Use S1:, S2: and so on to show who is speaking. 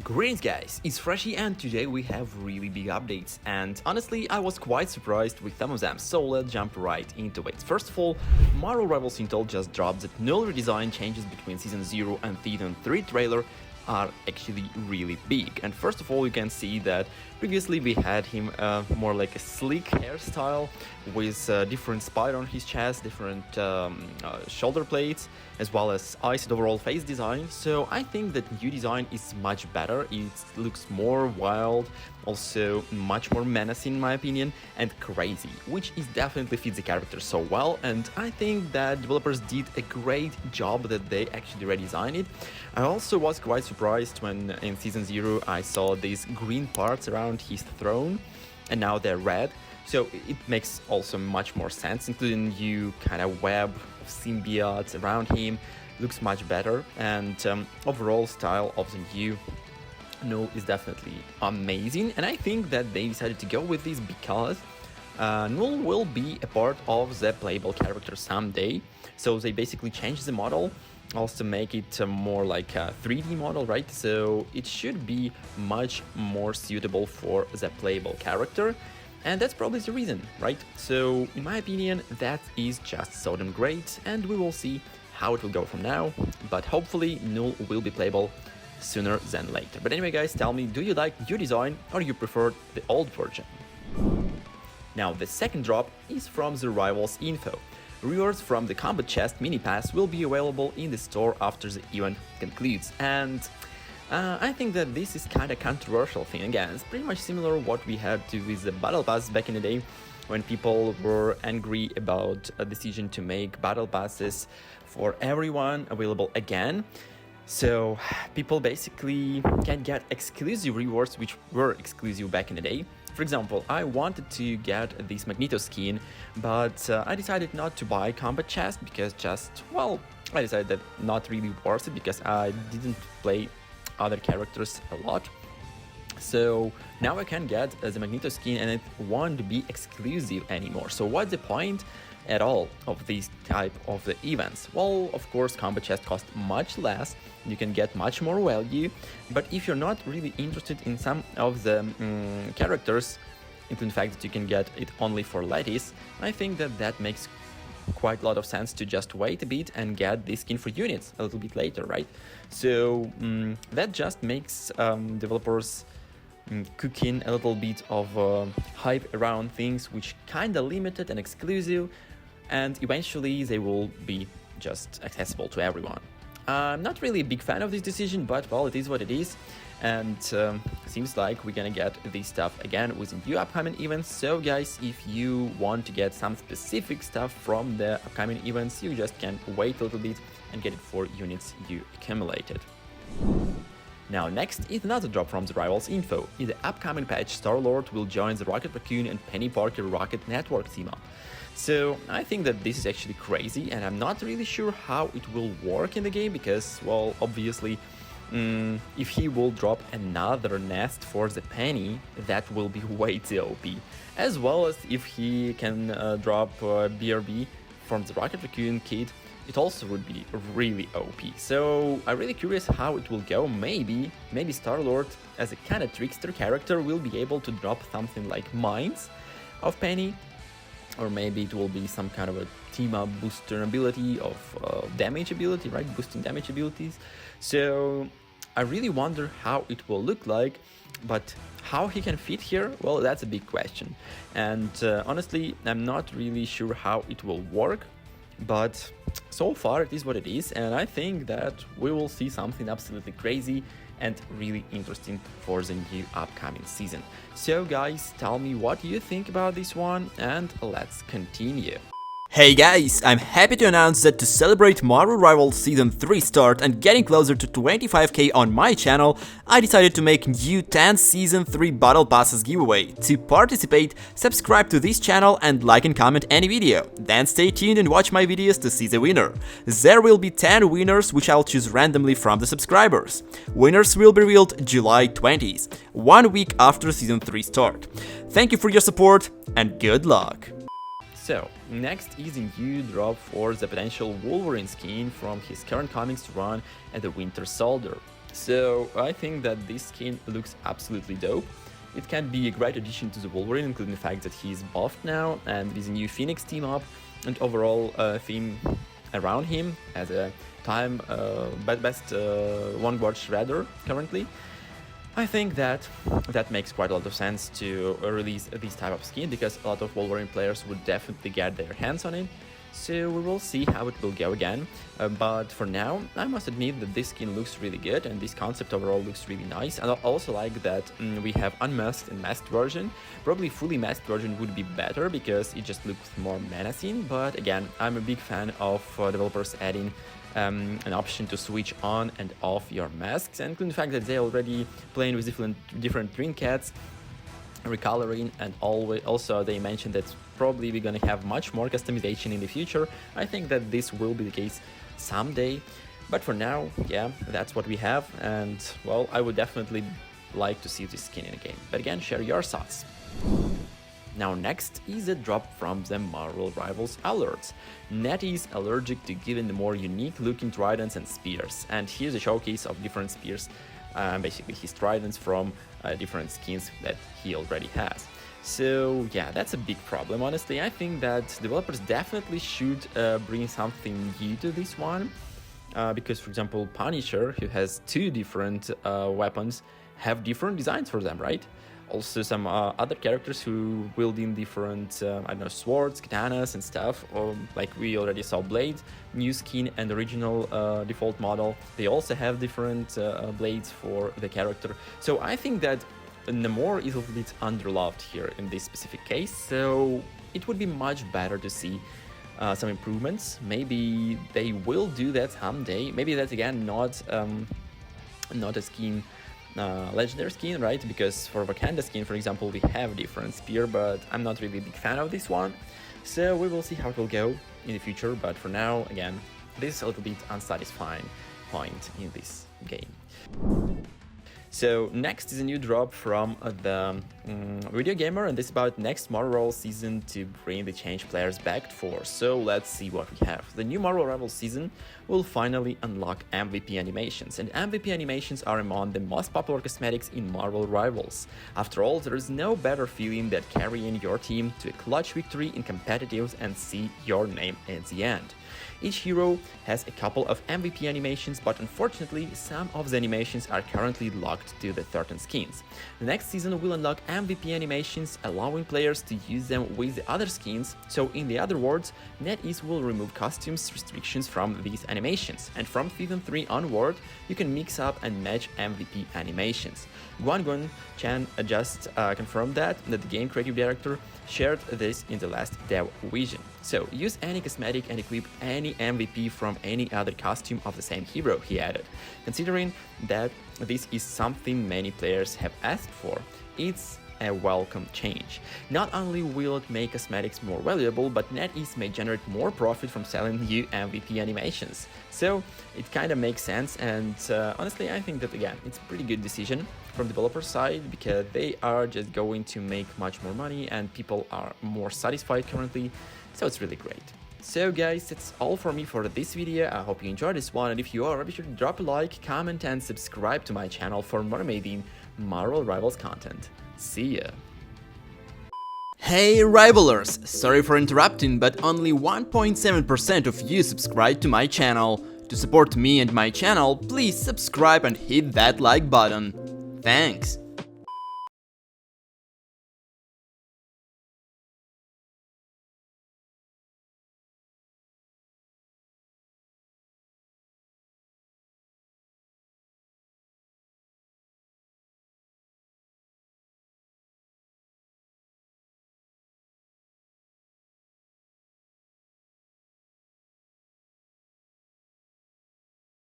S1: Greetings guys, it's Freshy and today we have really big updates, and honestly I was quite surprised with some of them, so let's jump right into it. First of all, Marvel Rivals Intel just dropped that Knull redesign changes between Season 0 and Season 3 trailer are actually really big. And first of all, you can see that previously we had him more like a sleek hairstyle with different spider on his chest, different shoulder plates, as well as eyes and overall face design. So I think that new design is much better. It looks more wild, also much more menacing in my opinion, and crazy, which is definitely fits the character so well. And I think that developers did a great job that they actually redesigned it. I also was quite surprised when in Season 0 I saw these green parts around his throne, and now they're red. So it makes also much more sense, including new kind of web of symbiotes around him. Looks much better, and overall style of the new Knull is definitely amazing. And I think that they decided to go with this because Knull will be a part of the playable character someday. So they basically changed the model, also make it more like a 3D model, right? So it should be much more suitable for the playable character. And that's probably the reason, right? So in my opinion, that is just so damn great, and we will see how it will go from now. But hopefully Knull will be playable sooner than later. But anyway guys, tell me, do you like new design or you prefer the old version? Now the second drop is from the Rivals info. Rewards from the Combat Chest mini pass will be available in the store after the event concludes, and I think that this is kind of controversial thing. Again, it's pretty much similar what we had to with the Battle Pass back in the day, when people were angry about a decision to make Battle Passes for everyone available again. So people basically can get exclusive rewards which were exclusive back in the day. For example, I wanted to get this Magneto skin, but I decided not to buy Combat Chest because I decided that not really worth it because I didn't play other characters a lot. So now I can get the Magneto skin and it won't be exclusive anymore. So what's the point at all of these type of the events? Well, of course, Combat Chest cost much less, you can get much more value, but if you're not really interested in some of the characters, including the fact that you can get it only for Lattice, I think that that makes quite a lot of sense to just wait a bit and get this skin for units a little bit later, right? So that just makes developers cooking a little bit of hype around things which kinda limited and exclusive, and eventually they will be just accessible to everyone. I'm not really a big fan of this decision, but well, it is what it is, and seems like we're gonna get this stuff again with new upcoming events. So guys, if you want to get some specific stuff from the upcoming events, you just can wait a little bit and get it for units you accumulated. Now next is another drop from the Rivals info. In the upcoming patch, Star-Lord will join the Rocket Raccoon and Penny Parker Rocket Network team-up. So I think that this is actually crazy, and I'm not really sure how it will work in the game because, well, obviously if he will drop another nest for the Penny, that will be way too OP. As well as if he can drop BRB from the Rocket Raccoon kit, it also would be really OP. So I'm really curious how it will go. Maybe Star-Lord as a kind of trickster character will be able to drop something like mines of Penny, or maybe it will be some kind of a team-up booster ability of damage ability, right? Boosting damage abilities. So I really wonder how it will look like, but how he can fit here, well, that's a big question. And honestly, I'm not really sure how it will work, but so far it is what it is, and I think that we will see something absolutely crazy and really interesting for the new upcoming season. So guys, tell me what you think about this one, and let's continue. Hey guys, I'm happy to announce that to celebrate Marvel Rivals Season 3 start and getting closer to 25k on my channel, I decided to make new 10 Season 3 Battle Passes giveaway. To participate, subscribe to this channel and like and comment any video. Then stay tuned and watch my videos to see the winner. There will be 10 winners which I'll choose randomly from the subscribers. Winners will be revealed July 20th, 1 week after Season 3 start. Thank you for your support and good luck! So, next is a new drop for the potential Wolverine skin from his current comics run at the Winter Soldier. So I think that this skin looks absolutely dope. It can be a great addition to the Wolverine, including the fact that he's buffed now and with a new Phoenix team up and overall theme around him as a best one-guard shredder currently. I think that makes quite a lot of sense to release this type of skin because a lot of Wolverine players would definitely get their hands on it. So we will see how it will go again, but for now I must admit that this skin looks really good and this concept overall looks really nice. And I also like that we have unmasked and masked version. Probably fully masked version would be better because it just looks more menacing, but again, I'm a big fan of developers adding an option to switch on and off your masks, and including the fact that they're already playing with different trinkets, recoloring, and also they mentioned that probably we're gonna have much more customization in the future. I think that this will be the case someday, but for now, yeah, that's what we have, and well, I would definitely like to see this skin in a game. But again, share your thoughts. Now next is a drop from the Marvel Rivals alerts. Net is allergic to giving the more unique looking tridents and spears, and here's a showcase of different spears, basically his tridents from different skins that he already has. So yeah, that's a big problem. Honestly, I think that developers definitely should bring something new to this one, because for example Punisher, who has two different weapons, have different designs for them, right? Also some other characters who wield in different, I don't know, swords, katanas and stuff, or like we already saw Blade, new skin and original default model. They also have different blades for the character. So I think that Namor is a little bit underloved here in this specific case, so it would be much better to see some improvements. Maybe they will do that someday. Maybe that's again not a skin, legendary skin, right? Because for Wakanda skin, for example, we have different spear, but I'm not really a big fan of this one. So we will see how it will go in the future, but for now, again, this is a little bit unsatisfying point in this game. So next is a new drop from the Video Gamer, and this is about next Marvel season to bring the change players back to force. So let's see what we have. The new Marvel Rivals season will finally unlock MVP animations, and MVP animations are among the most popular cosmetics in Marvel Rivals. After all, there is no better feeling than carrying your team to a clutch victory in competitives and see your name at the end. Each hero has a couple of MVP animations, but unfortunately some of the animations are currently locked to the certain skins. The next season will unlock MVP animations, allowing players to use them with the other skins, so in the other words, NetEase will remove costumes restrictions from these animations, and from Season 3 onward, you can mix up and match MVP animations. Guan Chan just confirmed that the game creative director shared this in the last dev vision. So use any cosmetic and equip any MVP from any other costume of the same hero, he added. Considering that this is something many players have asked for, it's a welcome change. Not only will it make cosmetics more valuable, but NetEase may generate more profit from selling new MVP animations. So it kind of makes sense, and honestly I think that again it's a pretty good decision from developer side, because they are just going to make much more money and people are more satisfied currently, so it's really great. So guys, that's all for me for this video. I hope you enjoyed this one, and if you are, be sure to drop a like, comment and subscribe to my channel for more amazing Marvel Rivals content. See ya! Hey Rivalers! Sorry for interrupting, but only 1.7% of you subscribe to my channel. To support me and my channel, please subscribe and hit that like button. Thanks!